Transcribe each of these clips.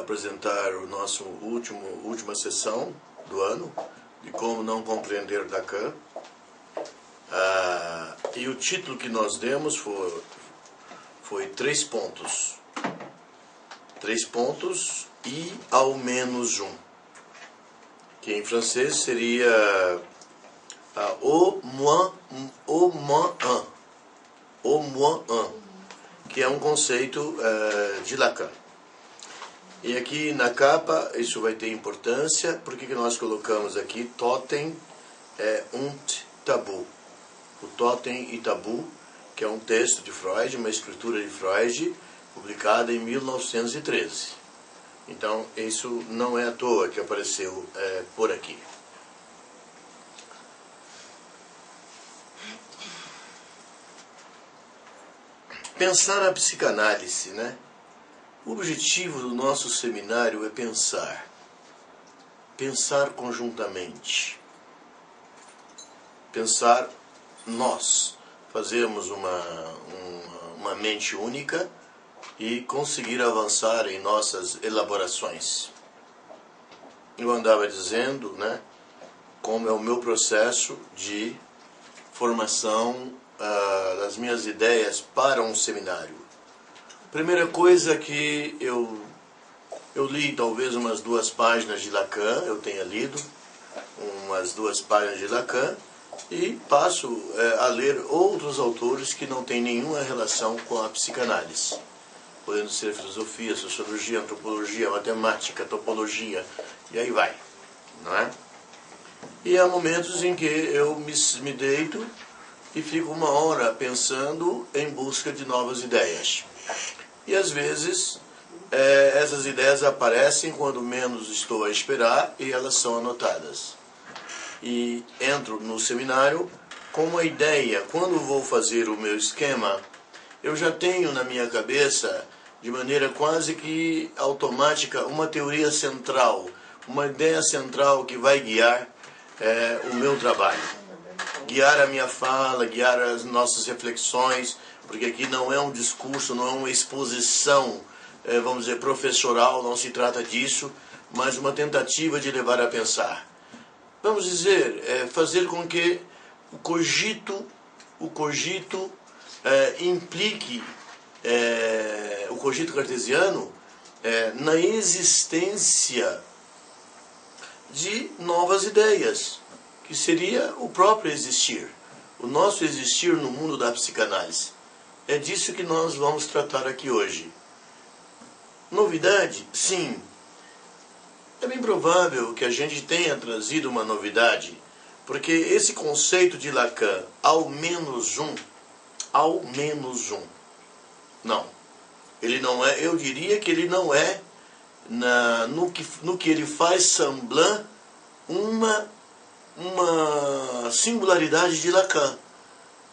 apresentar o nosso última sessão do ano, de como não compreender Lacan. E o título que nós demos foi 3 pontos. 3 pontos e ao menos um. Que em francês seria au moins un. Au moins un. Que é um conceito de Lacan. E aqui na capa isso vai ter importância. Por que nós colocamos aqui Totem und Tabu? O Totem e Tabu, que é um texto de Freud, uma escritura de Freud, publicada em 1913. Então, isso não é à toa que apareceu por aqui. Pensar a psicanálise, né? O objetivo do nosso seminário é pensar. Pensar conjuntamente. Pensar nós. Fazermos uma mente única e conseguir avançar em nossas elaborações. Eu andava dizendo, né, como é o meu processo de formação das minhas ideias para um seminário. Primeira coisa que eu li talvez umas 2 páginas de Lacan, eu tenha lido umas 2 páginas de Lacan, e passo a ler outros autores que não têm nenhuma relação com a psicanálise. Podendo ser filosofia, sociologia, antropologia, matemática, topologia, e aí vai, não é? E há momentos em que eu me deito e fico 1 hora pensando em busca de novas ideias. E às vezes essas ideias aparecem quando menos estou a esperar e elas são anotadas. E entro no seminário com uma ideia. Quando vou fazer o meu esquema, eu já tenho na minha cabeça, de maneira quase que automática, uma teoria central, uma ideia central que vai guiar o meu trabalho. Guiar a minha fala, guiar as nossas reflexões, porque aqui não é um discurso, não é uma exposição, vamos dizer, professoral, não se trata disso, mas uma tentativa de levar a pensar. Vamos dizer, fazer com que o cogito implique, o cogito cartesiano, na existência de novas ideias, que seria o próprio existir, o nosso existir no mundo da psicanálise. É disso que nós vamos tratar aqui hoje. Novidade? Sim. É bem provável que a gente tenha trazido uma novidade, porque esse conceito de Lacan, ao menos um, não. Ele não é, eu diria que ele não é, no que ele faz semblant, uma singularidade de Lacan.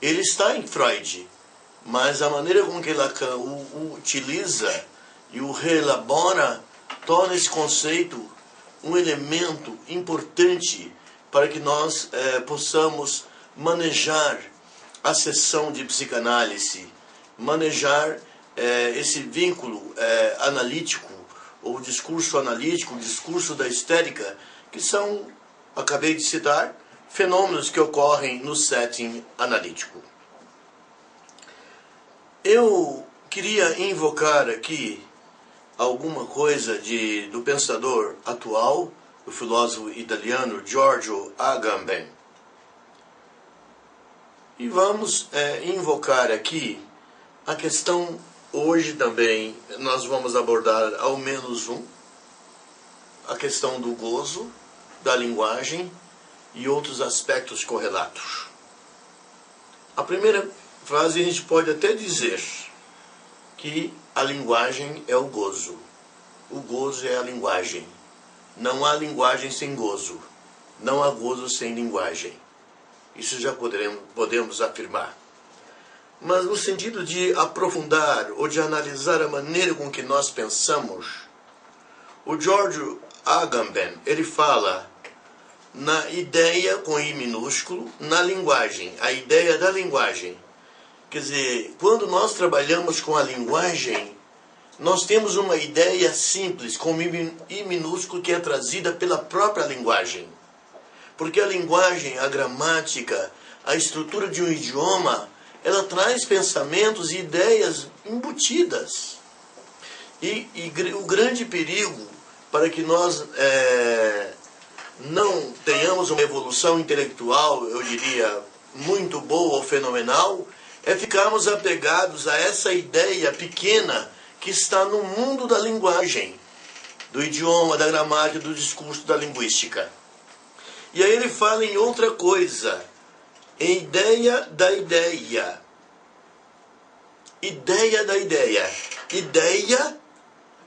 Ele está em Freud, mas a maneira com que Lacan o utiliza e o reelabora torna esse conceito um elemento importante para que nós possamos manejar a sessão de psicanálise, manejar esse vínculo analítico, ou discurso analítico, o discurso da estética, que são, acabei de citar, fenômenos que ocorrem no setting analítico. Eu queria invocar aqui alguma coisa do pensador atual, do filósofo italiano Giorgio Agamben. E vamos invocar aqui a questão, hoje também nós vamos abordar ao menos a questão do gozo, da linguagem e outros aspectos correlatos. A primeira frase a gente pode até dizer que a linguagem é o gozo. O gozo é a linguagem. Não há linguagem sem gozo. Não há gozo sem linguagem. Isso já podemos afirmar. Mas no sentido de aprofundar ou de analisar a maneira com que nós pensamos, o Giorgio Agamben, ele fala na ideia com I minúsculo, na linguagem, a ideia da linguagem. Quer dizer, quando nós trabalhamos com a linguagem, nós temos uma ideia simples, com I minúsculo, que é trazida pela própria linguagem. Porque a linguagem, a gramática, a estrutura de um idioma, ela traz pensamentos e ideias embutidas. E o grande perigo para que nós não tenhamos uma evolução intelectual, eu diria, muito boa ou fenomenal, é ficarmos apegados a essa ideia pequena que está no mundo da linguagem, do idioma, da gramática, do discurso, da linguística. E aí ele fala em outra coisa, em ideia da ideia. Ideia da ideia. Ideia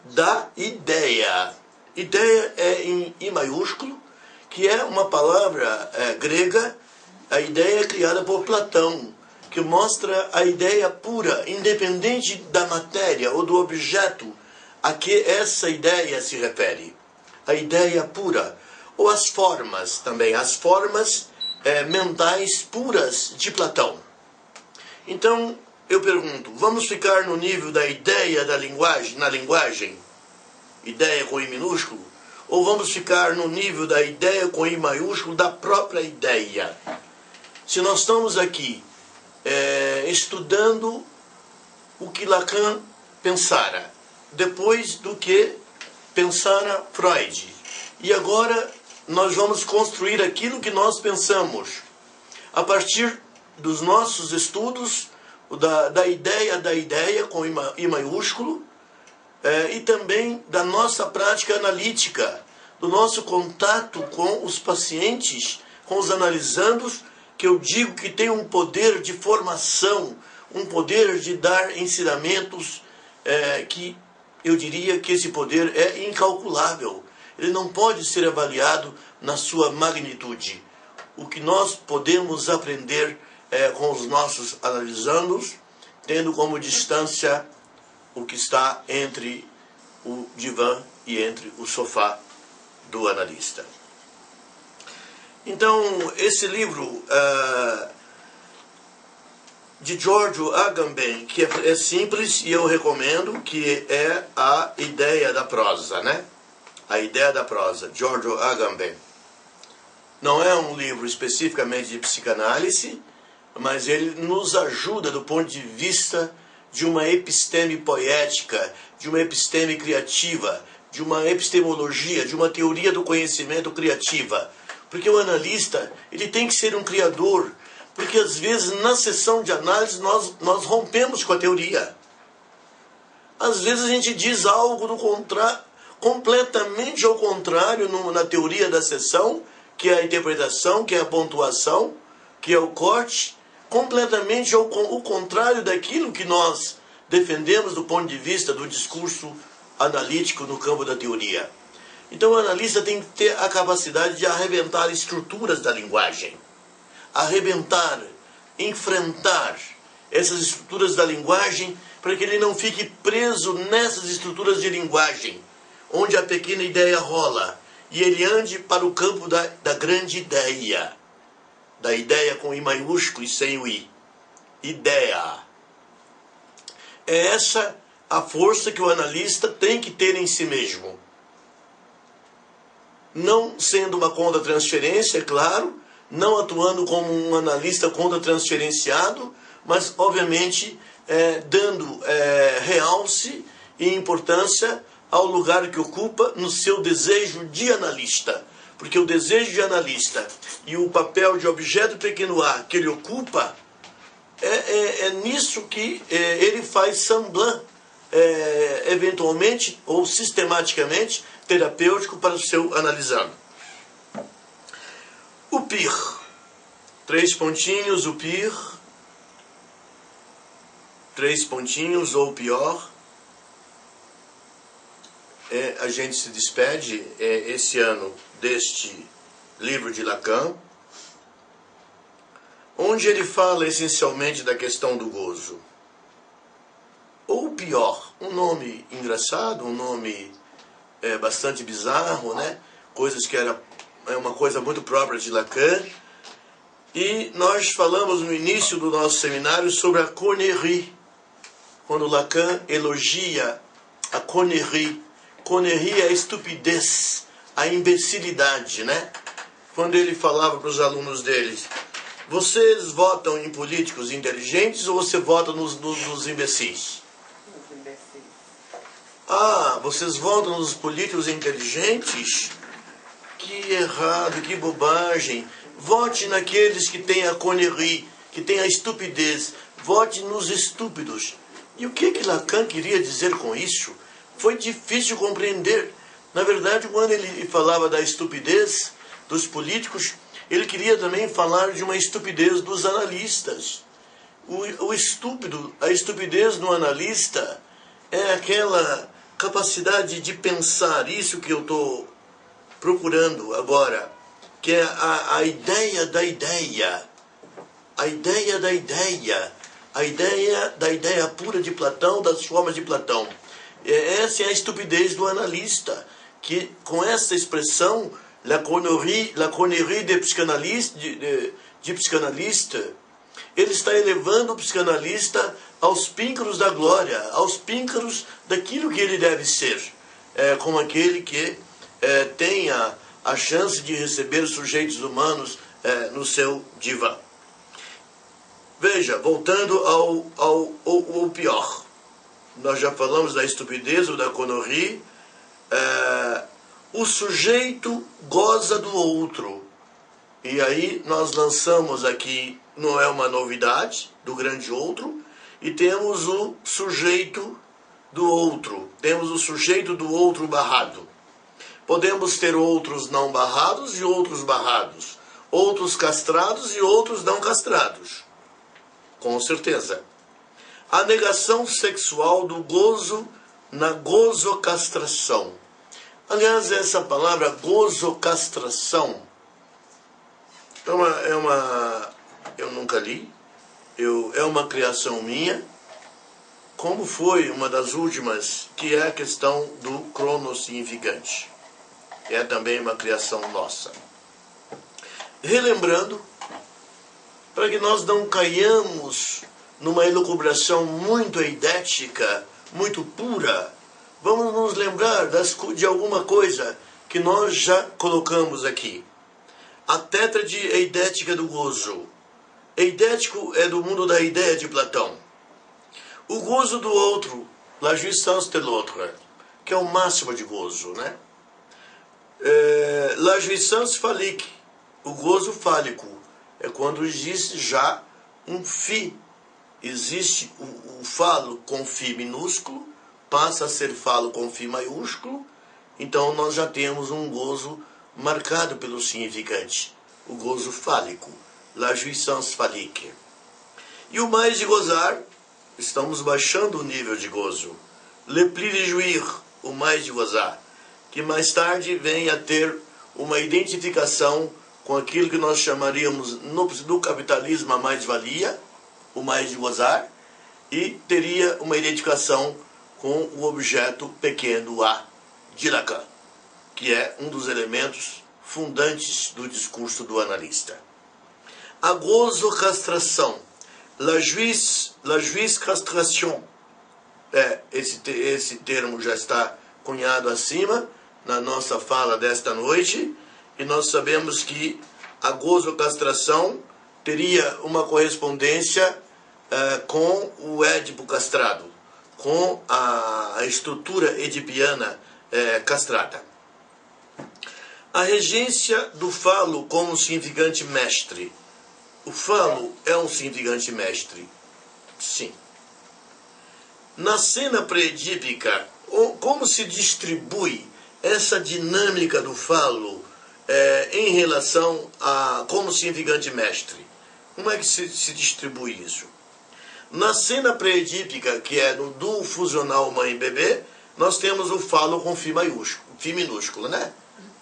da ideia. Ideia é em I maiúsculo, que é uma palavra grega. A ideia é criada por Platão, que mostra a ideia pura, independente da matéria ou do objeto a que essa ideia se refere. A ideia pura, ou as formas também, as formas mentais puras de Platão. Então, eu pergunto, vamos ficar no nível da ideia da linguagem, na linguagem, ideia com I minúsculo, ou vamos ficar no nível da ideia com I maiúsculo, da própria ideia? Se nós estamos aqui estudando o que Lacan pensara, depois do que pensara Freud, e agora nós vamos construir aquilo que nós pensamos, a partir dos nossos estudos, da ideia com I maiúsculo, e também da nossa prática analítica, do nosso contato com os pacientes, com os analisandos, que eu digo que tem um poder de formação, um poder de dar ensinamentos, que eu diria que esse poder é incalculável. Ele não pode ser avaliado na sua magnitude. O que nós podemos aprender com os nossos analisandos, tendo como distância o que está entre o divã e entre o sofá do analista. Então, esse livro de Giorgio Agamben, que é simples e eu recomendo, que é a ideia da prosa, né? A ideia da prosa, Giorgio Agamben. Não é um livro especificamente de psicanálise, mas ele nos ajuda do ponto de vista de uma episteme poética, de uma episteme criativa, de uma epistemologia, de uma teoria do conhecimento criativa. Porque o analista, ele tem que ser um criador, porque às vezes na sessão de análise nós rompemos com a teoria. Às vezes a gente diz algo completamente ao contrário na teoria da sessão, que é a interpretação, que é a pontuação, que é o corte, completamente o contrário daquilo que nós defendemos do ponto de vista do discurso analítico no campo da teoria. Então o analista tem que ter a capacidade de arrebentar estruturas da linguagem. Arrebentar, enfrentar essas estruturas da linguagem para que ele não fique preso nessas estruturas de linguagem, onde a pequena ideia rola, e ele ande para o campo da grande ideia. Da ideia com I maiúsculo e sem o I. Ideia. É essa a força que o analista tem que ter em si mesmo. Não sendo uma contra-transferência, é claro, não atuando como um analista contra-transferenciado, mas, obviamente, dando realce e importância ao lugar que ocupa no seu desejo de analista. Porque o desejo de analista e o papel de objeto pequeno a que ele ocupa, é nisso que ele faz semblant, eventualmente ou sistematicamente, terapêutico para o seu analisando. O PIR. 3 pontinhos, o PIR. 3 pontinhos, ou pior. A gente se despede esse ano deste livro de Lacan, onde ele fala essencialmente da questão do gozo. Ou pior, um nome engraçado, um nome bastante bizarro, né? Coisas que é uma coisa muito própria de Lacan. E nós falamos no início do nosso seminário sobre a cornerie, quando Lacan elogia a connerie. Connerie é a estupidez, a imbecilidade, né? Quando ele falava para os alunos deles, vocês votam em políticos inteligentes ou você vota nos imbecis? Nos imbecis. Ah, vocês votam nos políticos inteligentes? Que errado, que bobagem. Vote naqueles que têm a connerie, que têm a estupidez. Vote nos estúpidos. E o que Lacan queria dizer com isso? Foi difícil compreender. Na verdade, quando ele falava da estupidez dos políticos, ele queria também falar de uma estupidez dos analistas. O estúpido, a estupidez do analista é aquela capacidade de pensar, isso que eu estou procurando agora, que é a ideia da ideia. A ideia da ideia. A ideia da ideia pura de Platão, das formas de Platão. Essa é a estupidez do analista, que com essa expressão, la connerie de psicanalista, ele está elevando o psicanalista aos píncaros da glória, aos píncaros daquilo que ele deve ser, como aquele que tem a chance de receber sujeitos humanos no seu divã. Veja, voltando ao pior. Nós já falamos da estupidez ou da connerie. O sujeito goza do outro. E aí nós lançamos aqui, não é uma novidade, do grande outro. E temos o sujeito do outro. Temos o sujeito do outro barrado. Podemos ter outros não barrados e outros barrados. Outros castrados e outros não castrados. Com certeza. A negação sexual do gozo na gozocastração. Aliás, essa palavra gozocastração eu nunca li, é uma criação minha, como foi uma das últimas, que é a questão do cronossignificante. É também uma criação nossa. Relembrando, para que nós não caiamos numa elucubração muito eidética, muito pura, vamos nos lembrar de alguma coisa que nós já colocamos aqui. A tétrade eidética do gozo. Eidético é do mundo da ideia de Platão. O gozo do outro, la jouissance de l'autre, que é o máximo de gozo, né? La jouissance phallique, o gozo fálico, é quando existe já um fi. Existe o falo com fi minúsculo, passa a ser falo com fi maiúsculo, então nós já temos um gozo marcado pelo significante, o gozo fálico, la jouissance phallique. E o mais de gozar, estamos baixando o nível de gozo, le plus de jouir, o mais de gozar, que mais tarde vem a ter uma identificação com aquilo que nós chamaríamos no capitalismo a mais-valia, o mais de gozar, e teria uma identificação com o objeto pequeno A de Lacan, que é um dos elementos fundantes do discurso do analista. A gozocastração, la jouisse castration, esse termo já está cunhado acima na nossa fala desta noite, e nós sabemos que a gozocastração teria uma correspondência com o Édipo castrado, com a estrutura edipiana castrada. A regência do falo como significante mestre. O falo é um significante mestre? Sim. Na cena pré-edípica, como se distribui essa dinâmica do falo em relação a como significante mestre? Como é que se distribui isso? Na cena pré-edípica, que é no duo fusional mãe-bebê, nós temos o falo com fi minúsculo, né?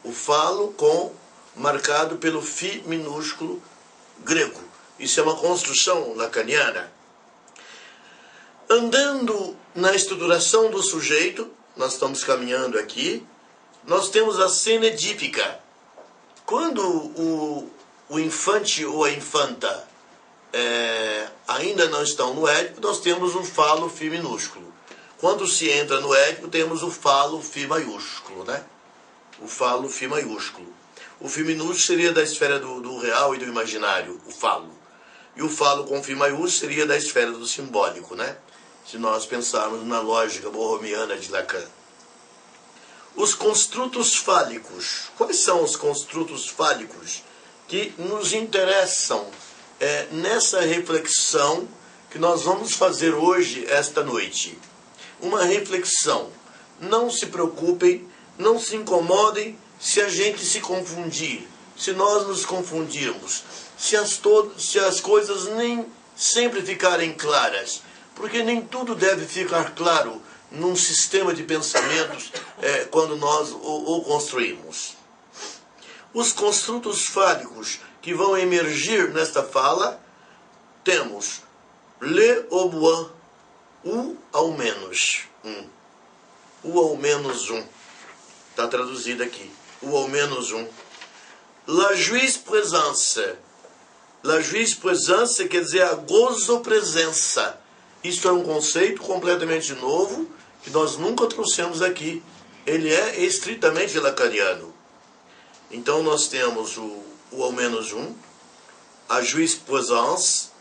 O falo marcado pelo fi minúsculo grego. Isso é uma construção lacaniana. Andando na estruturação do sujeito, nós estamos caminhando aqui, nós temos a cena edípica. Quando o infante ou a infanta ainda não estão no Édipo, nós temos um falo fi minúsculo. Quando se entra no Édipo, temos o falo Φ maiúsculo, né? O falo Φ maiúsculo. O Φ minúsculo seria da esfera do real e do imaginário, o falo. E o falo com Φ maiúsculo seria da esfera do simbólico, né? Se nós pensarmos na lógica borromiana de Lacan. Os construtos fálicos. Quais são os construtos fálicos que nos interessam nessa reflexão que nós vamos fazer hoje, esta noite? Uma reflexão. Não se preocupem, não se incomodem se a gente se confundir, se nós nos confundirmos, se as coisas nem sempre ficarem claras, porque nem tudo deve ficar claro num sistema de pensamentos quando nós o construímos. Os construtos fálicos que vão emergir nesta fala, temos le au moins, o ao menos. O ao menos um. Está traduzido aqui. O ao menos um. La jurisprudence. La jurisprudence quer dizer a gozo-presença. Isso é um conceito completamente novo que nós nunca trouxemos aqui. Ele é estritamente lacaniano. Então nós temos o ao menos um, a jurisprudence,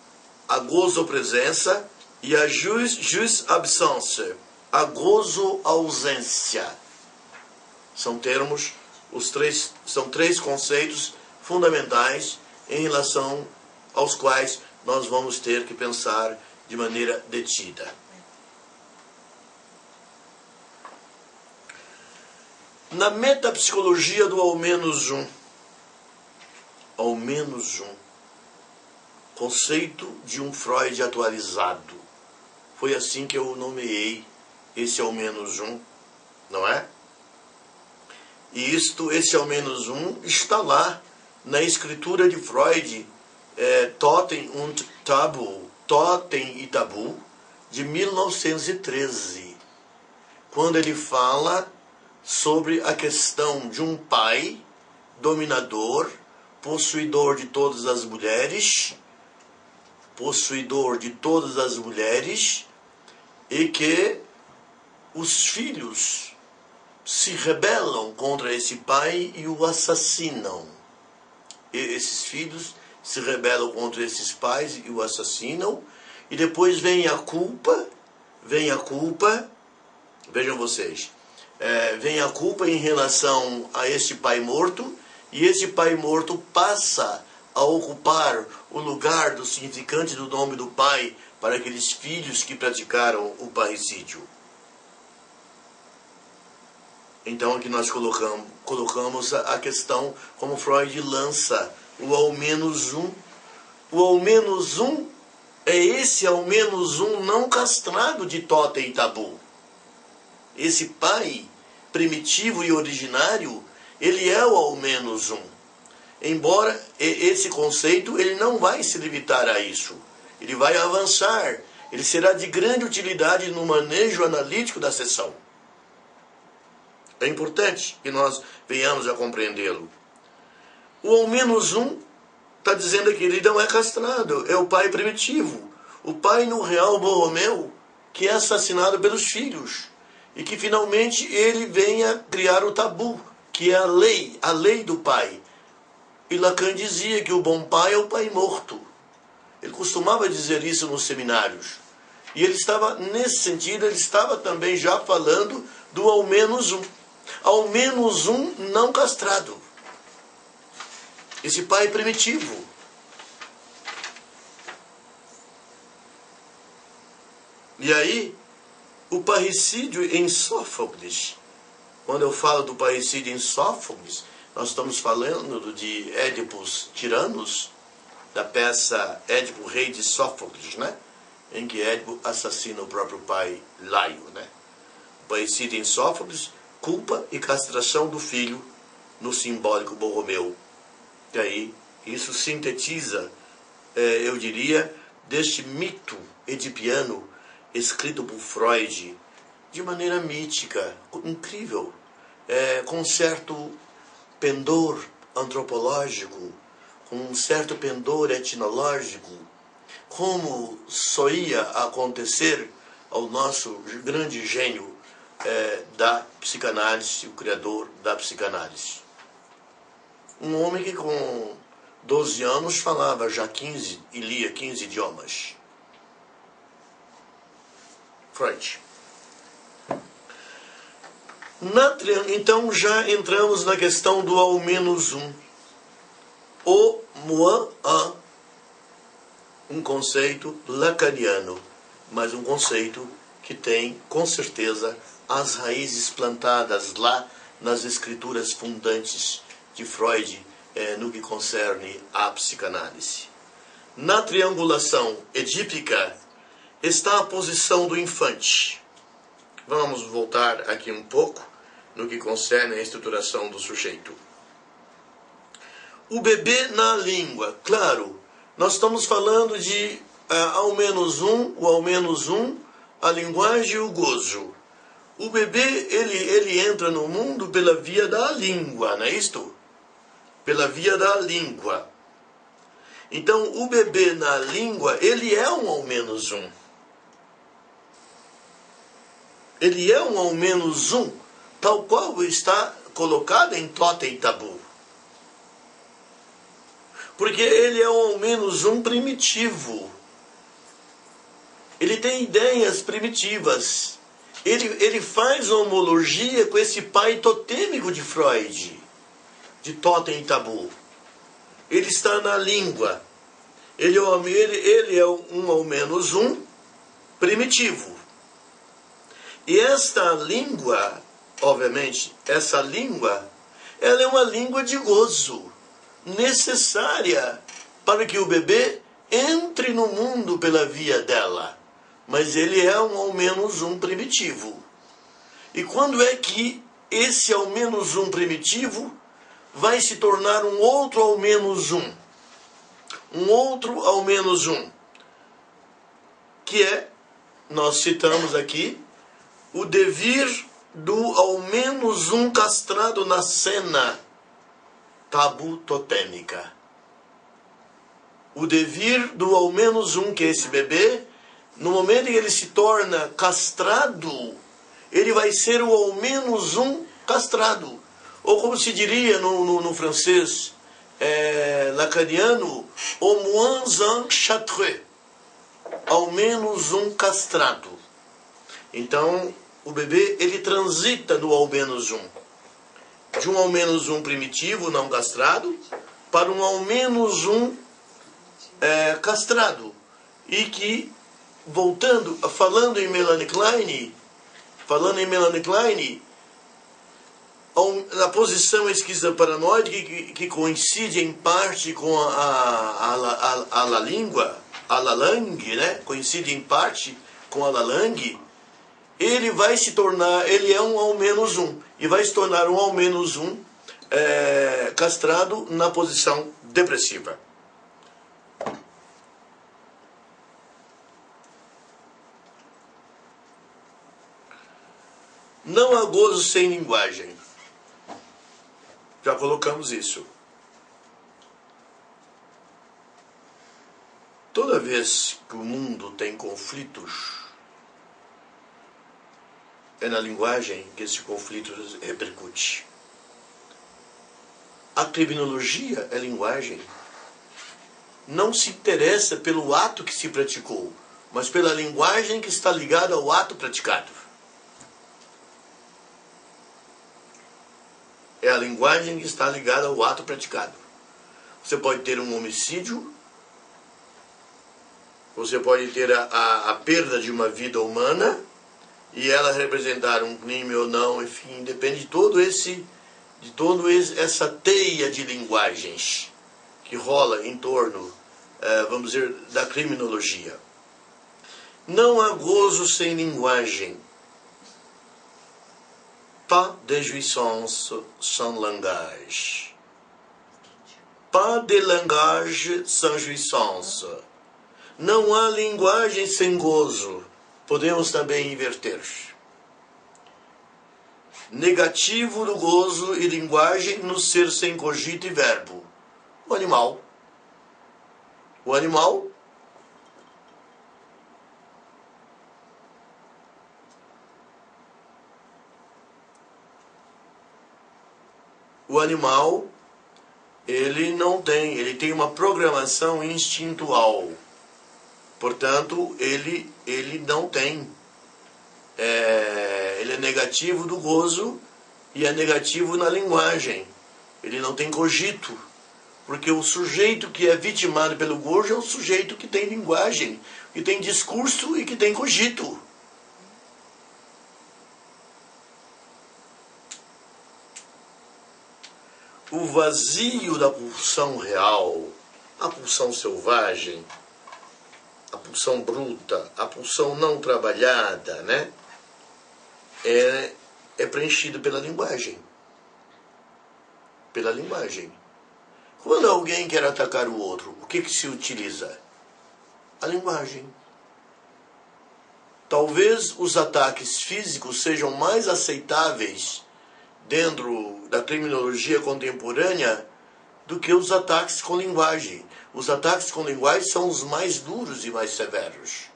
a gozo-presença e a jus-absence, a gozo-ausência. São termos, são três conceitos fundamentais em relação aos quais nós vamos ter que pensar de maneira detida. Na metapsicologia do ao menos um, conceito de um Freud atualizado. Foi assim que eu nomeei esse ao menos um, não é? E esse ao menos um está lá na escritura de Freud, Totem und Tabu, Totem e Tabu, de 1913, quando ele fala sobre a questão de um pai dominador, possuidor de todas as mulheres, e que os filhos se rebelam contra esse pai e o assassinam. E esses filhos se rebelam contra esses pais e o assassinam, e depois vem a culpa, vejam vocês, vem a culpa em relação a esse pai morto, e esse pai morto passa a ocupar o lugar do significante do nome do pai para aqueles filhos que praticaram o parricídio. Então aqui nós colocamos a questão como Freud lança o ao menos um. O ao menos um é esse ao menos um não castrado de Totem e Tabu. Esse pai primitivo e originário, ele é o ao menos um. Embora esse conceito ele não vai se limitar a isso. Ele vai avançar. Ele será de grande utilidade no manejo analítico da sessão. É importante que nós venhamos a compreendê-lo. O ao menos um está dizendo que ele não é castrado, é o pai primitivo. O pai no real Borromeu, que é assassinado pelos filhos. E que finalmente ele venha criar o tabu, que é a lei do pai. E Lacan dizia que o bom pai é o pai morto. Ele costumava dizer isso nos seminários. E ele estava, nesse sentido, ele estava também já falando do ao menos um. Ao menos um não castrado. Esse pai primitivo. E aí, o parricídio em Sófocles. Quando eu falo do parricídio em Sófocles, nós estamos falando de Édipos Tiranos, da peça Édipo, rei de Sófocles, né? Em que Édipo assassina o próprio pai Laio, né? O parricídio em Sófocles, culpa e castração do filho no simbólico Borromeu. E aí, isso sintetiza, eu diria, deste mito edipiano escrito por Freud de maneira mítica, incrível, com um certo pendor antropológico, com um certo pendor etnológico, como só ia acontecer ao nosso grande gênio da psicanálise, o criador da psicanálise. Um homem que com 12 anos falava já 15 e lia 15 idiomas. Freud. Então já entramos na questão do ao menos um. O moins un, um conceito lacaniano, mas um conceito que tem, com certeza, as raízes plantadas lá nas escrituras fundantes de Freud, no que concerne à psicanálise. Na triangulação edípica está a posição do infante. Vamos voltar aqui um pouco no que concerne a estruturação do sujeito. O bebê na língua, claro, nós estamos falando de ao menos um, a linguagem e o gozo. O bebê, ele entra no mundo pela via da língua, não é isto? Pela via da língua. Então, o bebê na língua, ele é um ao menos um. Ele é um ao menos um, tal qual está colocado em Totem Tabu. Porque ele é um ao menos um primitivo. Ele tem ideias primitivas. Ele faz homologia com esse pai totêmico de Freud, de Totem Tabu. Ele está na língua. Ele é um ao menos um primitivo. E esta língua, obviamente, ela é uma língua de gozo, necessária para que o bebê entre no mundo pela via dela. Mas ele é um ao menos um primitivo. E quando é que esse ao menos um primitivo vai se tornar um outro ao menos um? Um outro ao menos um. Que é, nós citamos aqui, o devir do ao menos um castrado na cena tabu totêmica. O devir do ao menos um, que é esse bebê, no momento em que ele se torna castrado, ele vai ser o ao menos um castrado. Ou como se diria no francês lacaniano, au moins un châtré. Ao menos um castrado. Então, o bebê, ele transita no ao menos um. De um ao menos um primitivo, não castrado, para um ao menos um castrado. E que, falando em Melanie Klein, a posição esquizoparanoide que coincide em parte com a língua, a Lalang, né? Coincide em parte com a Lalang, ele é um ao menos um, e vai se tornar um ao menos um castrado na posição depressiva. Não há gozo sem linguagem. Já colocamos isso. Toda vez que o mundo tem conflitos, é na linguagem que esse conflito repercute. A criminologia é linguagem. Não se interessa pelo ato que se praticou, mas pela linguagem que está ligada ao ato praticado. É a linguagem que está ligada ao ato praticado. Você pode ter um homicídio, você pode ter a perda de uma vida humana, e ela representar um crime ou não, enfim, depende de toda essa teia de linguagens que rola em torno, vamos dizer, da criminologia. Não há gozo sem linguagem. Pas de jouissance sans langage. Pas de langage sans jouissance. Não há linguagem sem gozo. Podemos também inverter. Negativo do gozo e linguagem no ser sem cogito e verbo. O animal. O animal, ele tem uma programação instintual. Portanto, ele não tem. Ele é negativo do gozo e é negativo na linguagem. Ele não tem cogito. Porque o sujeito que é vitimado pelo gozo é o sujeito que tem linguagem, que tem discurso e que tem cogito. O vazio da pulsão real, a pulsão selvagem, a pulsão bruta, a pulsão não trabalhada, né? É preenchido pela linguagem. Pela linguagem. Quando alguém quer atacar o outro, o que se utiliza? A linguagem. Talvez os ataques físicos sejam mais aceitáveis dentro da criminologia contemporânea do que os ataques com linguagem. Os ataques com linguagem são os mais duros e mais severos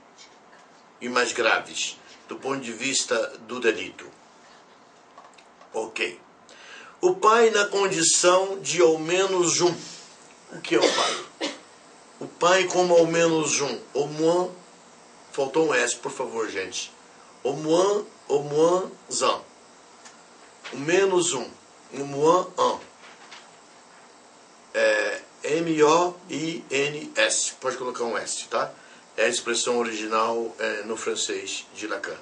e mais graves do ponto de vista do delito. Ok. O pai na condição de ao menos um. O que é o pai? O pai como ao menos um. Au moins, faltou um S, por favor, gente. Au moins un. O menos um. O moins un. M-O-I-N-S. Pode colocar um S, tá? É a expressão original no francês de Lacan.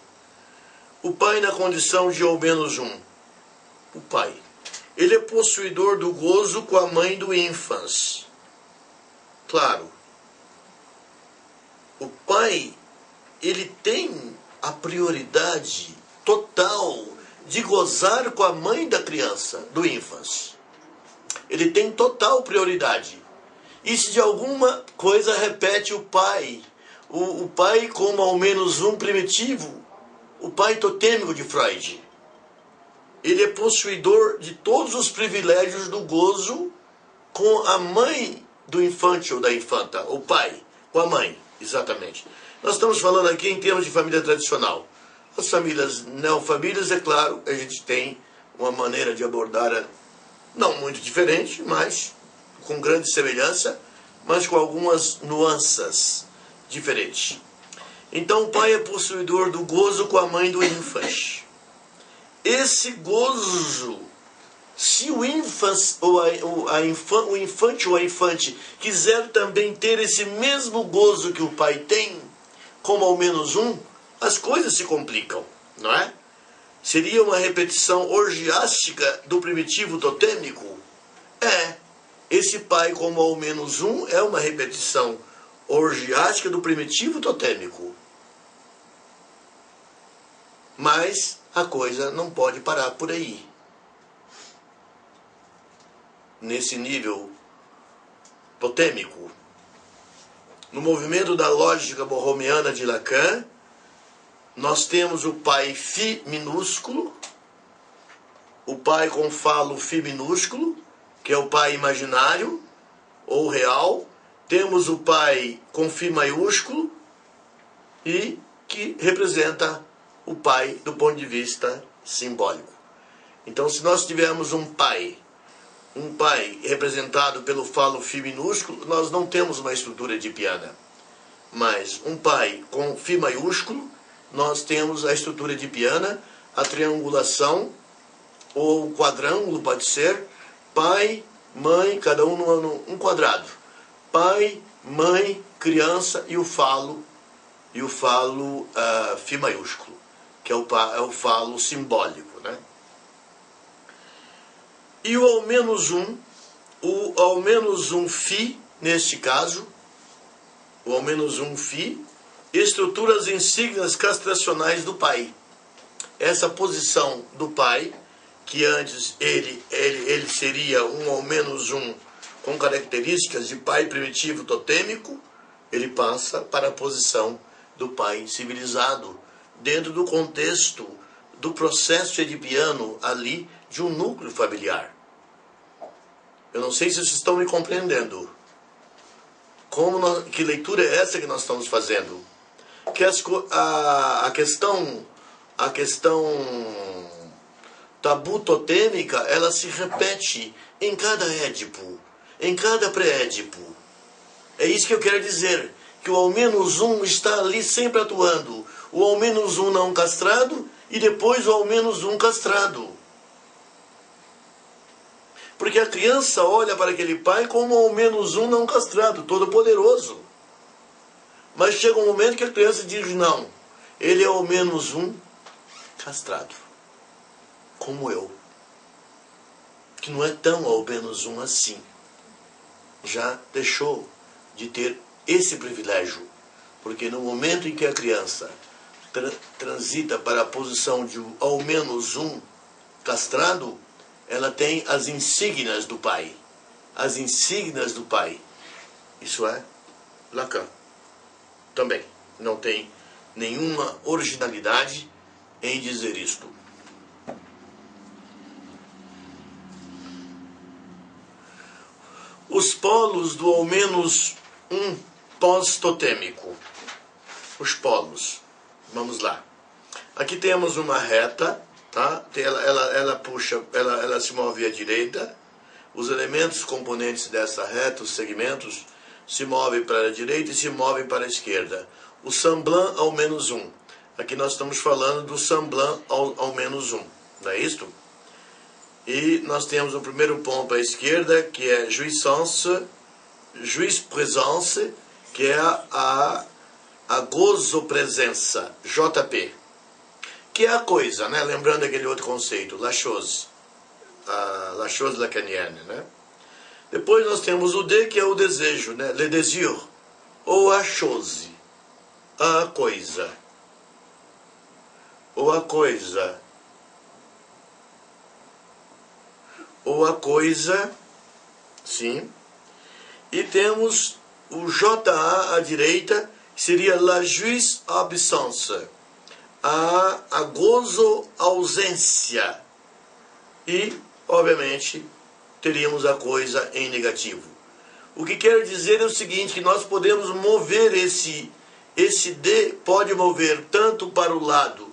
O pai na condição de ao menos um. O pai. Ele é possuidor do gozo com a mãe do infans. Claro. O pai, ele tem a prioridade total de gozar com a mãe da criança, do infans. Ele tem total prioridade. E se de alguma coisa repete o pai, o pai como ao menos um primitivo, o pai totêmico de Freud. Ele é possuidor de todos os privilégios do gozo com a mãe do infante ou da infanta, o pai, com a mãe, exatamente. Nós estamos falando aqui em termos de família tradicional. As famílias neofamílias, é claro, a gente tem uma maneira de abordar, não muito diferente, mas com grande semelhança, mas com algumas nuances diferentes. Então o pai é possuidor do gozo com a mãe do infante. Esse gozo, se o infante ou o infante ou a infante quiser também ter esse mesmo gozo que o pai tem, como ao menos um, as coisas se complicam, não é? Seria uma repetição orgiástica do primitivo totêmico? Esse pai como ao menos um é uma repetição orgiástica do primitivo totêmico. Mas a coisa não pode parar por aí. Nesse nível totêmico. No movimento da lógica borromiana de Lacan, nós temos o pai Φ minúsculo, o pai com falo Φ minúsculo, que é o pai imaginário ou real. Temos o pai com Φ maiúsculo, e que representa o pai do ponto de vista simbólico. Então, se nós tivermos um pai representado pelo falo Φ minúsculo, nós não temos uma estrutura edipiana. Mas um pai com Φ maiúsculo, nós temos a estrutura edipiana, a triangulação, ou o quadrângulo pode ser, pai, mãe, cada um num quadrado. Pai, mãe, criança e o falo Φ maiúsculo, que é o falo simbólico, né? E o ao menos um Φ, neste caso, o ao menos um Φ, estrutura as insígnias castracionais do pai. Essa posição do pai, que antes ele seria um ao menos um com características de pai primitivo totêmico, ele passa para a posição do pai civilizado, dentro do contexto do processo edipiano ali de um núcleo familiar. Eu não sei se vocês estão me compreendendo. Que leitura é essa que nós estamos fazendo? Que a questão tabu totêmica, ela se repete em cada Édipo, em cada pré-Édipo. É isso que eu quero dizer, que o ao menos um está ali sempre atuando. O ao menos um não castrado e depois o ao menos um castrado. Porque a criança olha para aquele pai como ao menos um não castrado, todo poderoso. Mas chega um momento que a criança diz, não, ele é ao menos um castrado, como eu. Que não é tão ao menos um assim. Já deixou de ter esse privilégio. Porque no momento em que a criança transita para a posição de ao menos um castrado, ela tem as insígnias do pai. As insígnias do pai. Isso é Lacan. Também não tem nenhuma originalidade em dizer isto. Os polos do ao menos um pós-totêmico. Os polos. Vamos lá. Aqui temos uma reta, tá? Ela puxa, ela se move à direita. Os elementos componentes dessa reta, os segmentos, se movem para a direita e se movem para a esquerda. O semblant ao menos um. Aqui nós estamos falando do semblant ao menos um. Não é isto? E nós temos o primeiro ponto à esquerda, que é jouissance, jouissance, que é a gozopresença, JP. Que é a coisa, né? Lembrando aquele outro conceito, la chose lacanienne, né? Depois nós temos o D, que é o desejo, né? Le désir, ou a chose, a coisa. Ou a coisa. Ou a coisa, sim. E temos o JA à direita, que seria la jouissance, a gozo ausência. E, obviamente, teríamos a coisa em negativo. O que quero dizer é o seguinte, que nós podemos mover esse D, pode mover tanto para o lado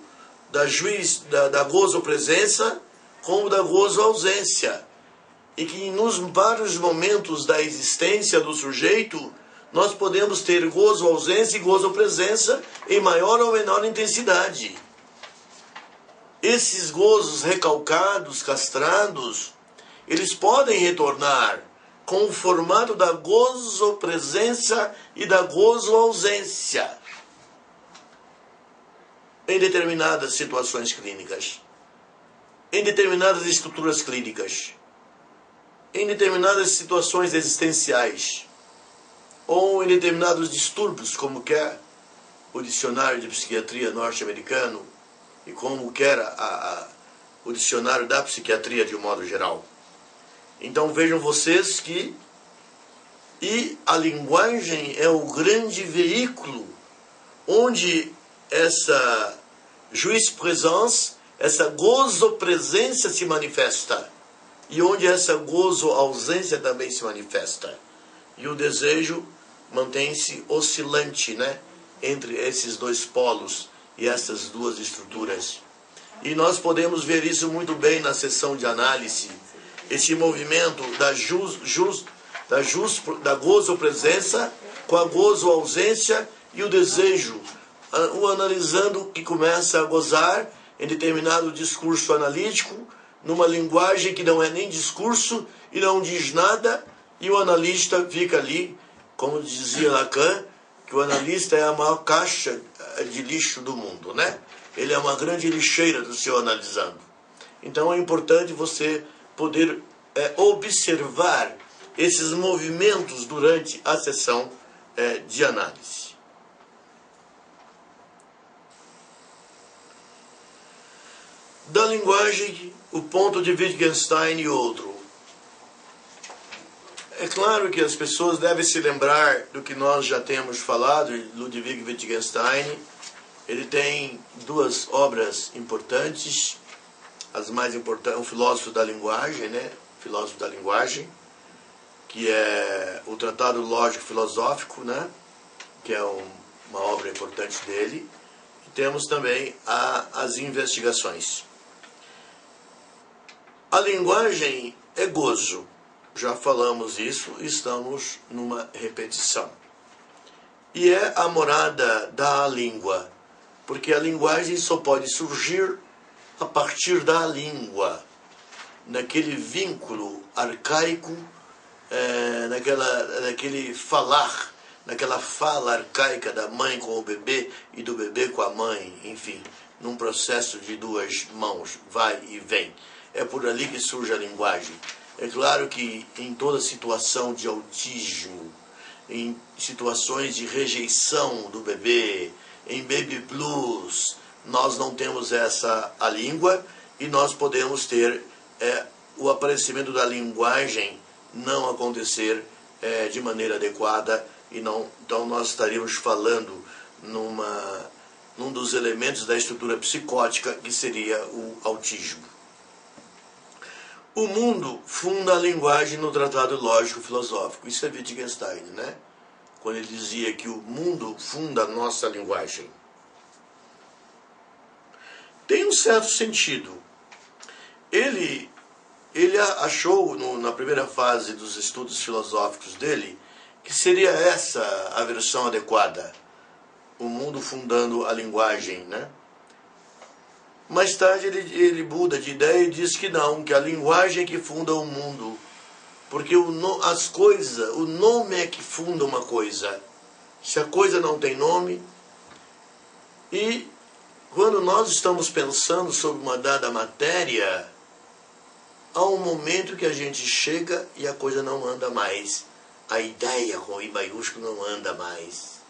da gozo presença, como da gozo ausência. E que nos vários momentos da existência do sujeito, nós podemos ter gozo ausência e gozo presença em maior ou menor intensidade. Esses gozos recalcados, castrados, eles podem retornar com o formato da gozo presença e da gozo ausência em determinadas situações clínicas, em determinadas estruturas clínicas, em determinadas situações existenciais, ou em determinados distúrbios, como quer o dicionário de psiquiatria norte-americano e como quer o dicionário da psiquiatria de um modo geral. Então vejam vocês que a linguagem é o grande veículo onde essa jouissance, essa gozo-presença se manifesta e onde essa gozo-ausência também se manifesta. E o desejo mantém-se oscilante, né, entre esses dois polos e essas duas estruturas. E nós podemos ver isso muito bem na sessão de análise, esse movimento da gozo-presença com a gozo-ausência e o desejo, o analisando que começa a gozar em determinado discurso analítico, numa linguagem que não é nem discurso e não diz nada, e o analista fica ali, como dizia Lacan, que o analista é a maior caixa de lixo do mundo, né? Ele é uma grande lixeira do seu analisando. Então é importante você poder observar esses movimentos durante a sessão de análise. Da linguagem, o ponto de Wittgenstein e outro. É claro que as pessoas devem se lembrar do que nós já temos falado. Ludwig Wittgenstein, ele tem duas obras importantes, as mais importantes, o filósofo da linguagem, né? Filósofo da linguagem, que é o Tratado Lógico Filosófico, né? Que é uma obra importante dele. E temos também as investigações. A linguagem é gozo. Já falamos isso, estamos numa repetição. E é a morada da língua, porque a linguagem só pode surgir a partir da língua, naquele vínculo arcaico, naquele falar, naquela fala arcaica da mãe com o bebê e do bebê com a mãe, enfim, num processo de duas mãos, vai e vem. É por ali que surge a linguagem. É claro que em toda situação de autismo, em situações de rejeição do bebê, em baby blues, nós não temos a língua e nós podemos ter o aparecimento da linguagem não acontecer de maneira adequada e não, então nós estaríamos falando num dos elementos da estrutura psicótica que seria o autismo. O mundo funda a linguagem no Tratado Lógico-Filosófico. Isso é Wittgenstein, né? Quando ele dizia que o mundo funda a nossa linguagem. Tem um certo sentido. Ele achou, na primeira fase dos estudos filosóficos dele, que seria essa a versão adequada. O mundo fundando a linguagem, né? Mais tarde ele muda de ideia e diz que não, que a linguagem é que funda o mundo. Porque o nome é que funda uma coisa. Se a coisa não tem nome, e quando nós estamos pensando sobre uma dada matéria, há um momento que a gente chega e a coisa não anda mais. A ideia com I maiúsculo não anda mais.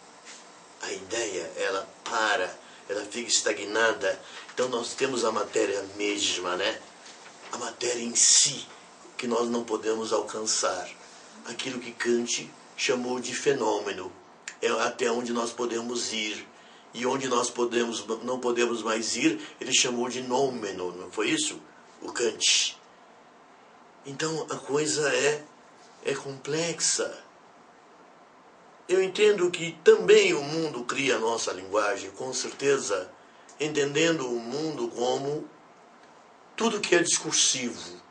A ideia, ela para, ela fica estagnada. Então nós temos a matéria mesma, né? A matéria em si, que nós não podemos alcançar. Aquilo que Kant chamou de fenômeno. É até onde nós podemos ir. E onde nós não podemos mais ir, ele chamou de nômeno, não foi isso? O Kant. Então a coisa é complexa. Eu entendo que também o mundo cria a nossa linguagem, com certeza, entendendo o mundo como tudo que é discursivo.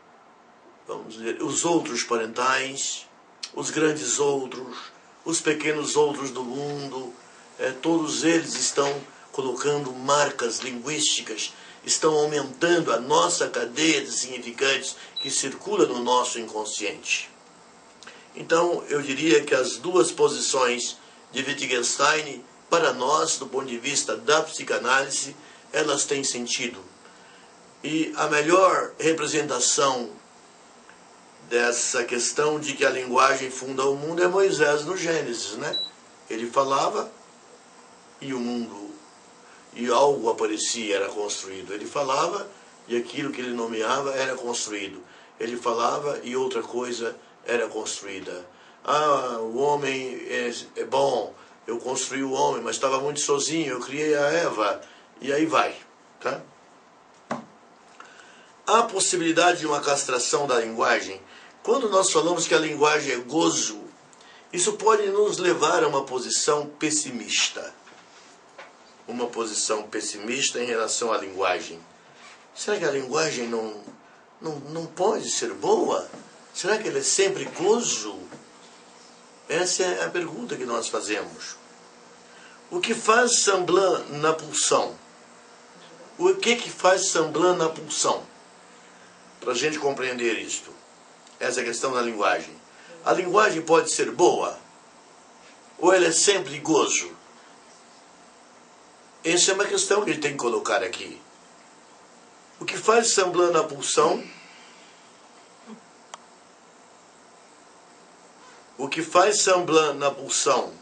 Vamos dizer, os outros parentais, os grandes outros, os pequenos outros do mundo, todos eles estão colocando marcas linguísticas, estão aumentando a nossa cadeia de significantes que circula no nosso inconsciente. Então, eu diria que as duas posições de Wittgenstein, para nós, do ponto de vista da psicanálise, elas têm sentido. E a melhor representação dessa questão de que a linguagem funda o mundo é Moisés no Gênesis, né? Ele falava e o mundo, e algo aparecia, era construído. Ele falava e aquilo que ele nomeava era construído. Ele falava e outra coisa era construída. Ah, o homem é bom, eu construí o homem, mas estava muito sozinho, eu criei a Eva, e aí vai, tá? Há possibilidade de uma castração da linguagem. Quando nós falamos que a linguagem é gozo, isso pode nos levar a uma posição pessimista. Uma posição pessimista em relação à linguagem. Será que a linguagem não pode ser boa? Será que ela é sempre gozo? Essa é a pergunta que nós fazemos. O que faz semblant na pulsão? O que faz semblant na pulsão? Para a gente compreender isto. Essa é a questão da linguagem. A linguagem pode ser boa? Ou ela é sempre gozo? Essa é uma questão que ele tem que colocar aqui. O que faz semblant na pulsão? O que faz semblant na pulsão?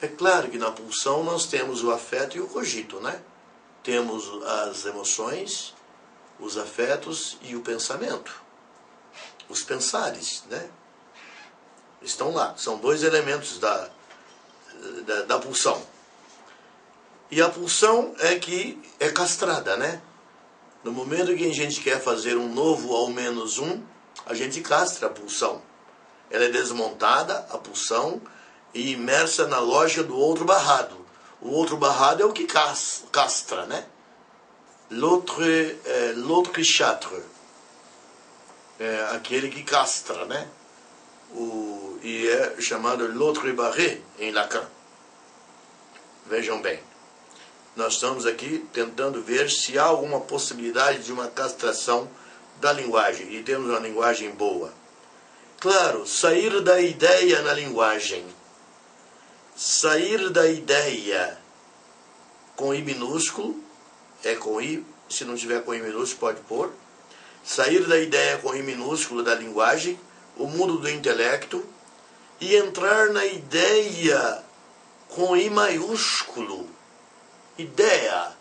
É claro que na pulsão nós temos o afeto e o cogito, né? Temos as emoções, os afetos e o pensamento. Os pensares, né? Estão lá. São dois elementos da pulsão. E a pulsão é que é castrada, né? No momento que a gente quer fazer um novo ao menos um, a gente castra a pulsão. Ela é desmontada, a pulsão, e imersa na lógica do outro barrado. O outro barrado é o que castra, né? L'autre châtre. é aquele que castra, né? E é chamado l'autre barré em Lacan. Vejam bem, nós estamos aqui tentando ver se há alguma possibilidade de uma castração da linguagem, e temos uma linguagem boa. Claro, sair da ideia na linguagem. Sair da ideia com I minúsculo, é com I, se não tiver com I minúsculo pode pôr. Sair da ideia com I minúsculo da linguagem, o mundo do intelecto, e entrar na ideia com I maiúsculo. Ideia,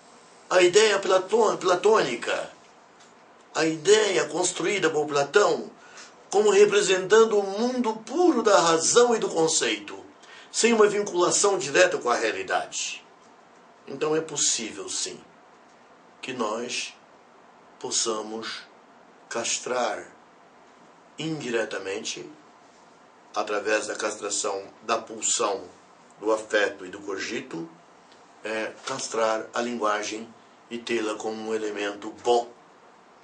a ideia platônica, a ideia construída por Platão, como representando o mundo puro da razão e do conceito, sem uma vinculação direta com a realidade. Então é possível, sim, que nós possamos castrar indiretamente, através da castração da pulsão, do afeto e do cogito, castrar a linguagem e tê-la como um elemento bom,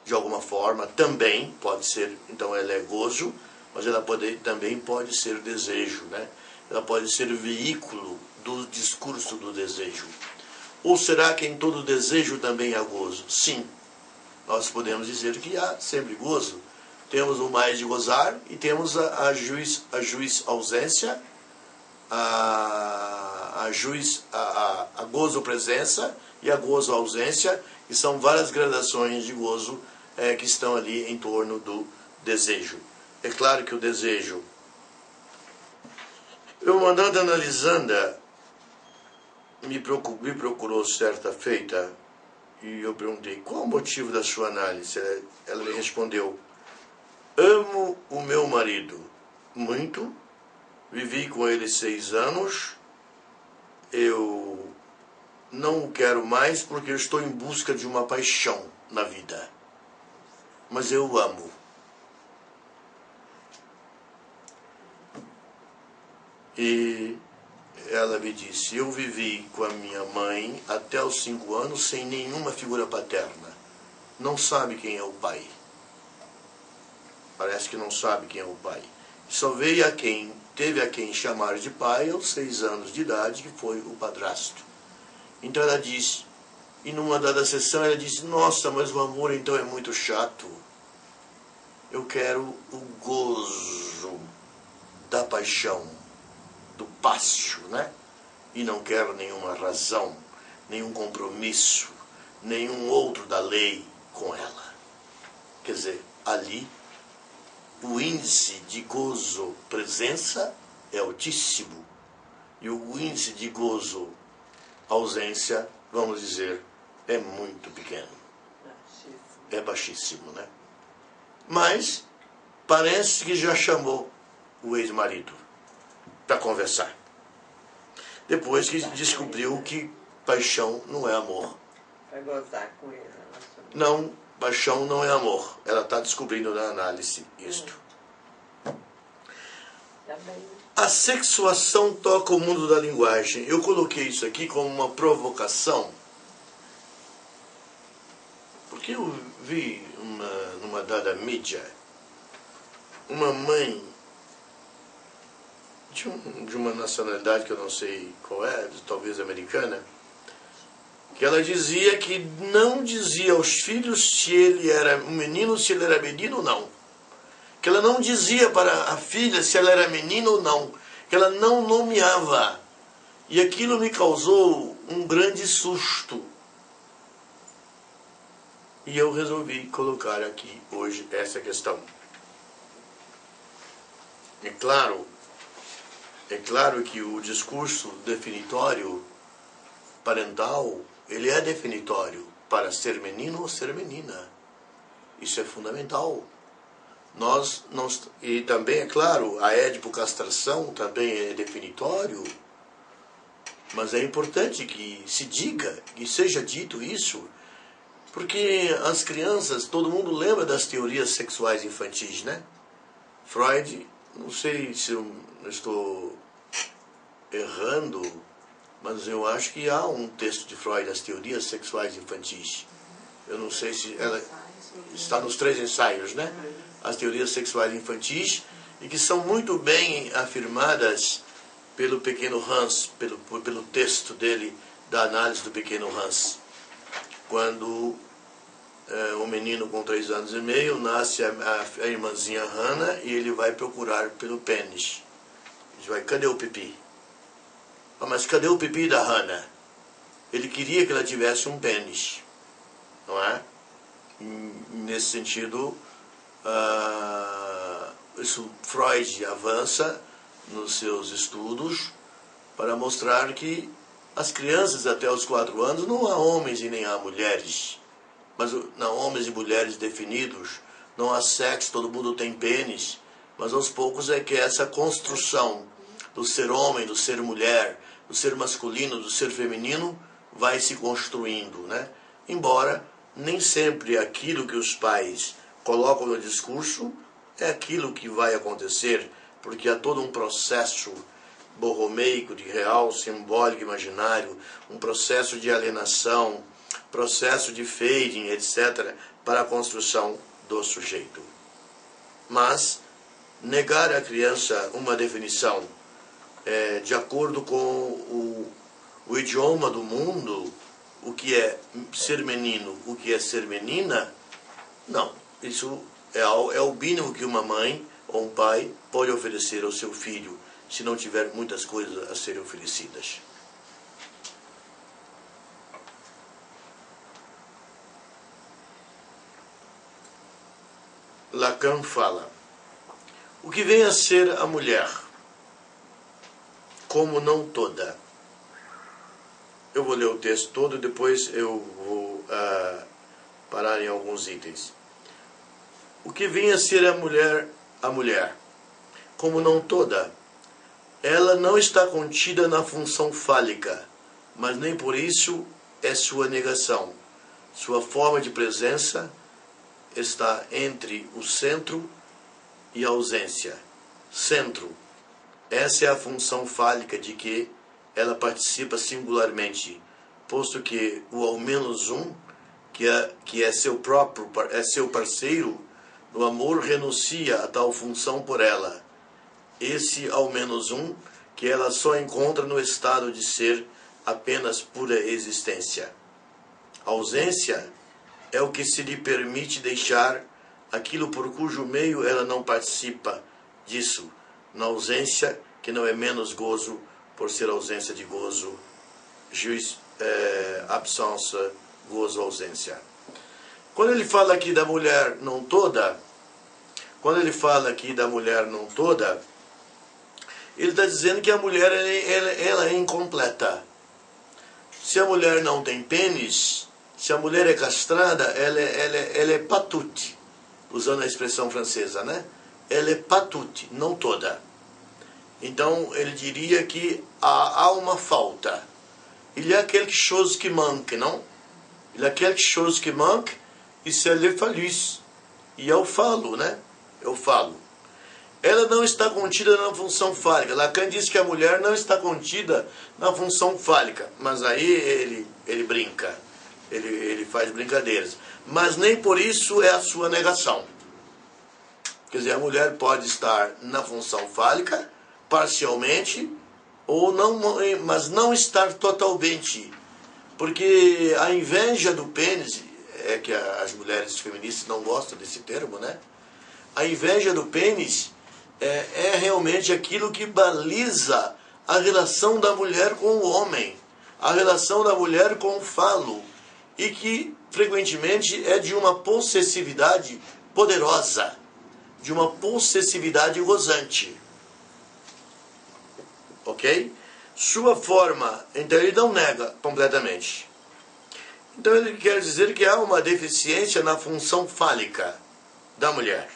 de alguma forma. Também pode ser, então ela é gozo, mas ela também pode ser desejo, né? Ela pode ser veículo do discurso do desejo. Ou será que em todo desejo também há gozo? Sim, nós podemos dizer que há sempre gozo. Temos o mais de gozar e temos a juiz ausência, a gozo presença e a gozo ausência, que são várias gradações de gozo que estão ali em torno do desejo. É claro que o desejo... Eu andando analisando, me procurou certa feita e eu perguntei, qual o motivo da sua análise? Ela me respondeu, amo o meu marido muito, vivi com ele 6 anos, eu não o quero mais porque eu estou em busca de uma paixão na vida, mas eu o amo. E ela me disse, eu vivi com a minha mãe até os 5 anos sem nenhuma figura paterna. Não sabe quem é o pai. Parece que não sabe quem é o pai. Só teve a quem chamar de pai aos 6 anos de idade, que foi o padrasto. Então ela disse, e numa dada sessão ela disse, nossa, mas o amor então é muito chato. Eu quero o gozo da paixão, do pássio, né? E não quero nenhuma razão, nenhum compromisso, nenhum outro da lei com ela. Quer dizer, ali o índice de gozo presença é altíssimo e o índice de gozo ausência, vamos dizer, é muito pequeno. É baixíssimo, né? Mas parece que já chamou o ex-marido para conversar. Depois que descobriu que paixão não é amor. Vai gozar com ele. Não, paixão não é amor. Ela está descobrindo na análise isto. Tá bem. A sexuação toca o mundo da linguagem. Eu coloquei isso aqui como uma provocação, porque eu vi numa dada mídia uma mãe de uma nacionalidade que eu não sei qual é, talvez americana, que ela dizia que não dizia aos filhos se ele era um menino, se ele era menino ou não. Que ela não dizia para a filha se ela era menina ou não. Que ela não nomeava. E aquilo me causou um grande susto. E eu resolvi colocar aqui hoje essa questão. É claro que o discurso definitório parental, ele é definitório para ser menino ou ser menina. Isso é fundamental. E também, é claro, a edipocastração também é definitório, mas é importante que se diga, que seja dito isso, porque as crianças, todo mundo lembra das teorias sexuais infantis, né? Freud, não sei se eu estou errando, mas eu acho que há um texto de Freud, as teorias sexuais infantis. Eu não sei se ela está nos 3 ensaios, né? as teorias sexuais infantis, e que são muito bem afirmadas pelo pequeno Hans, pelo texto dele, da análise do pequeno Hans. Quando um menino com 3 anos e meio, nasce a irmãzinha Hannah, e ele vai procurar pelo pênis. Ele vai, cadê o pipi? Ah, mas cadê o pipi da Hannah? Ele queria que ela tivesse um pênis, não é? Nesse sentido, isso Freud avança nos seus estudos para mostrar que as crianças até os 4 anos não há homens e nem há mulheres, mas não homens e mulheres definidos, não há sexo, todo mundo tem pênis, mas aos poucos é que essa construção do ser homem, do ser mulher, do ser masculino, do ser feminino vai se construindo, né? Embora nem sempre aquilo que os pais colocam no discurso é aquilo que vai acontecer, porque há todo um processo borromeico, de real, simbólico, imaginário, um processo de alienação, processo de fading, etc., para a construção do sujeito. Mas negar à criança uma definição de acordo com o idioma do mundo, o que é ser menino, o que é ser menina, não. Isso é o mínimo que uma mãe ou um pai pode oferecer ao seu filho, se não tiver muitas coisas a serem oferecidas. Lacan fala: o que vem a ser a mulher, como não toda. Eu vou ler o texto todo e depois eu vou parar em alguns itens. O que vem a ser a mulher, como não toda, ela não está contida na função fálica, mas nem por isso é sua negação. Sua forma de presença está entre o centro e a ausência. Centro, essa é a função fálica de que ela participa singularmente, posto que o ao menos um, que é seu próprio, é seu parceiro, no amor renuncia a tal função por ela. Esse ao menos um, que ela só encontra no estado de ser apenas pura existência. A ausência é o que se lhe permite deixar aquilo por cujo meio ela não participa disso, na ausência que não é menos gozo por ser ausência de gozo, absence, gozo, ausência. Quando ele fala aqui da mulher não toda, ele está dizendo que a mulher ela é incompleta. Se a mulher não tem pênis, se a mulher é castrada, ela é patute, usando a expressão francesa, né? Ela é patute, não toda. Então ele diria que há uma falta. Il y a quelque chose qui manque, não? Il y a quelque chose qui manque, e c'est le phallus. E eu falo, né? Eu falo. Ela não está contida na função fálica. Lacan diz que a mulher não está contida na função fálica. Mas aí ele brinca. Ele faz brincadeiras. Mas nem por isso é a sua negação. Quer dizer, a mulher pode estar na função fálica, parcialmente, ou não, mas não estar totalmente. Porque a inveja do pênis, é que as mulheres feministas não gostam desse termo, né? A inveja do pênis é realmente aquilo que baliza a relação da mulher com o homem, a relação da mulher com o falo, e que frequentemente é de uma possessividade poderosa, de uma possessividade gozante. Ok? Sua forma, então ele não nega completamente. Então ele quer dizer que há uma deficiência na função fálica da mulher.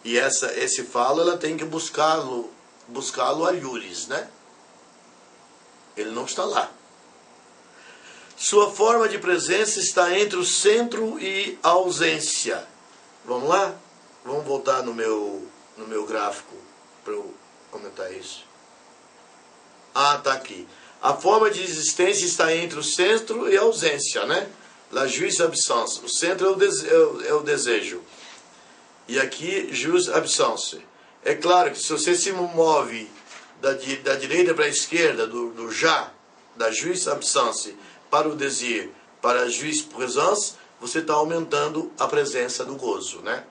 E esse falo ela tem que buscá-lo a iuris, né? Ele não está lá. Sua forma de presença está entre o centro e a ausência. Vamos lá? Vamos voltar no meu gráfico para eu comentar isso. Está aqui. A forma de existência está entre o centro e a ausência, né? La jouissance absence. O centro é o desejo. e aqui jus absence. É claro que se você se move da direita para a esquerda, do já, da jus absence, para o désir, para a jus présence, você está aumentando a presença do gozo, né?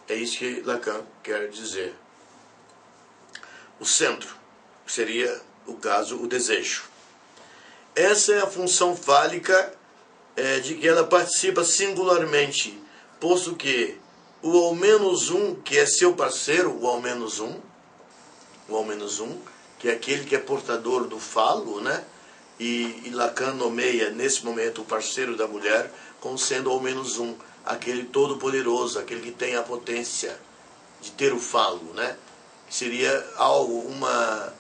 É isso que Lacan quer dizer. O centro, que seria, o caso, o desejo. Essa é a função fálica de que ela participa singularmente, posto que o ao menos um, que é seu parceiro, o ao menos um, que é aquele que é portador do falo, né? E Lacan nomeia, nesse momento, o parceiro da mulher como sendo ao menos um, aquele todo-poderoso, aquele que tem a potência de ter o falo, né? Seria algo, uma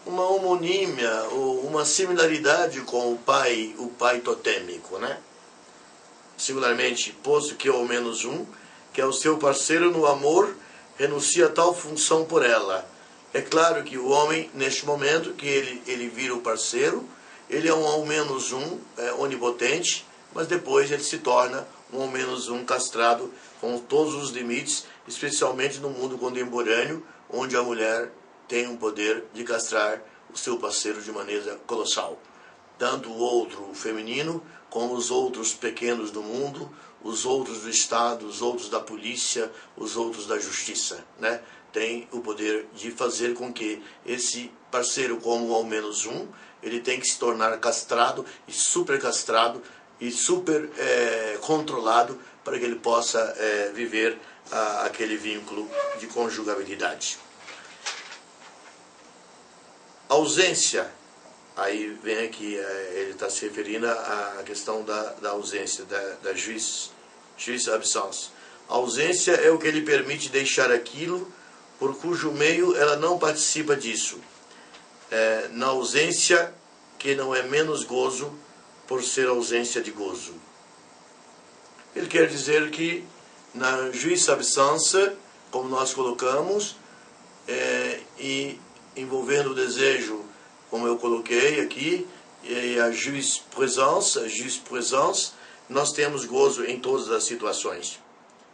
homonímia ou uma similaridade com o pai totêmico, né? Singularmente, posto que ao menos um, que é o seu parceiro no amor, renuncia a tal função por ela. É claro que o homem, neste momento, que ele vira o parceiro, ele é um ao menos um onipotente, mas depois ele se torna um ao menos um castrado com todos os limites, especialmente no mundo contemporâneo, onde a mulher tem o poder de castrar o seu parceiro de maneira colossal. Tanto o outro feminino, como os outros pequenos do mundo, os outros do Estado, os outros da polícia, os outros da justiça, né? Tem o poder de fazer com que esse parceiro, como ao menos um, ele tem que se tornar castrado e super castrado e super controlado para que ele possa viver aquele vínculo de conjugabilidade. Ausência, aí vem aqui, ele está se referindo à questão da ausência, da jus absence. A ausência é o que lhe permite deixar aquilo por cujo meio ela não participa disso. Na ausência que não é menos gozo por ser ausência de gozo. Ele quer dizer que na jus absence, como nós colocamos, e envolvendo o desejo, como eu coloquei aqui, e a jus présence, nós temos gozo em todas as situações.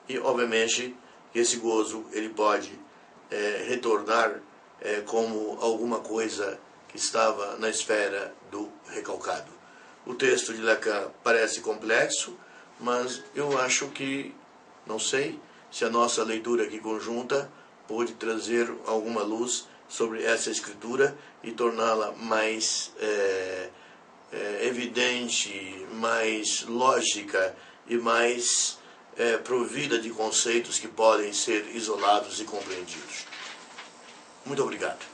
E, obviamente, esse gozo ele pode retornar como alguma coisa que estava na esfera do recalcado. O texto de Lacan parece complexo, mas eu acho que, não sei, se a nossa leitura aqui conjunta pode trazer alguma luz sobre essa escritura e torná-la mais evidente, mais lógica e mais provida de conceitos que podem ser isolados e compreendidos. Muito obrigado.